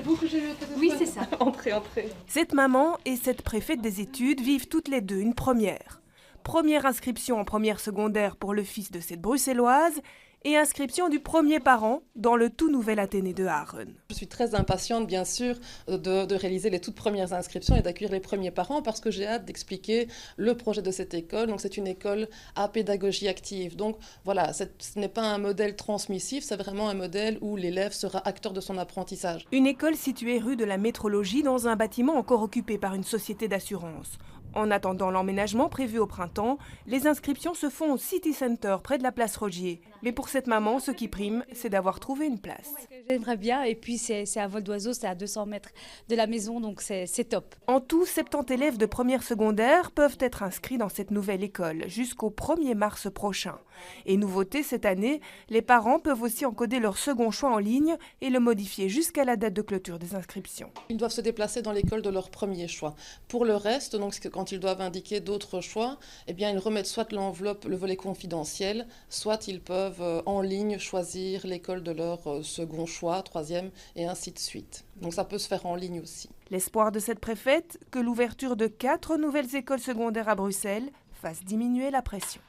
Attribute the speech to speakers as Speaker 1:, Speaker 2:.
Speaker 1: C'est vous que j'ai eu au téléphone?
Speaker 2: Oui, c'est ça.
Speaker 1: Entrez, entrez.
Speaker 3: Cette maman et cette préfète des études vivent toutes les deux une première. Première inscription en première secondaire pour le fils de cette bruxelloise et inscription du premier parent dans le tout nouvel Athénée de Haren.
Speaker 1: Je suis très impatiente, bien sûr, de réaliser les toutes premières inscriptions et d'accueillir les premiers parents parce que j'ai hâte d'expliquer le projet de cette école. Donc, c'est une école à pédagogie active. Donc, voilà, ce n'est pas un modèle transmissif, c'est vraiment un modèle où l'élève sera acteur de son apprentissage.
Speaker 3: Une école située rue de la Métrologie dans un bâtiment encore occupé par une société d'assurance. En attendant l'emménagement prévu au printemps, les inscriptions se font au City Center près de la place Rogier. Mais pour cette maman, ce qui prime, c'est d'avoir trouvé une place.
Speaker 2: J'aimerais bien, et puis c'est à vol d'oiseau, c'est à 200 mètres de la maison, donc c'est top.
Speaker 3: En tout, 70 élèves de première secondaire peuvent être inscrits dans cette nouvelle école jusqu'au 1er mars prochain. Et nouveauté cette année, les parents peuvent aussi encoder leur second choix en ligne et le modifier jusqu'à la date de clôture des inscriptions.
Speaker 1: Ils doivent se déplacer dans l'école de leur premier choix. Pour le reste, donc, quand ils doivent indiquer d'autres choix, eh bien, ils remettent soit l'enveloppe, le volet confidentiel, soit ils peuvent en ligne choisir l'école de leur second choix, troisième, et ainsi de suite. Donc ça peut se faire en ligne aussi.
Speaker 3: L'espoir de cette préfète, que l'ouverture de 4 nouvelles écoles secondaires à Bruxelles fasse diminuer la pression.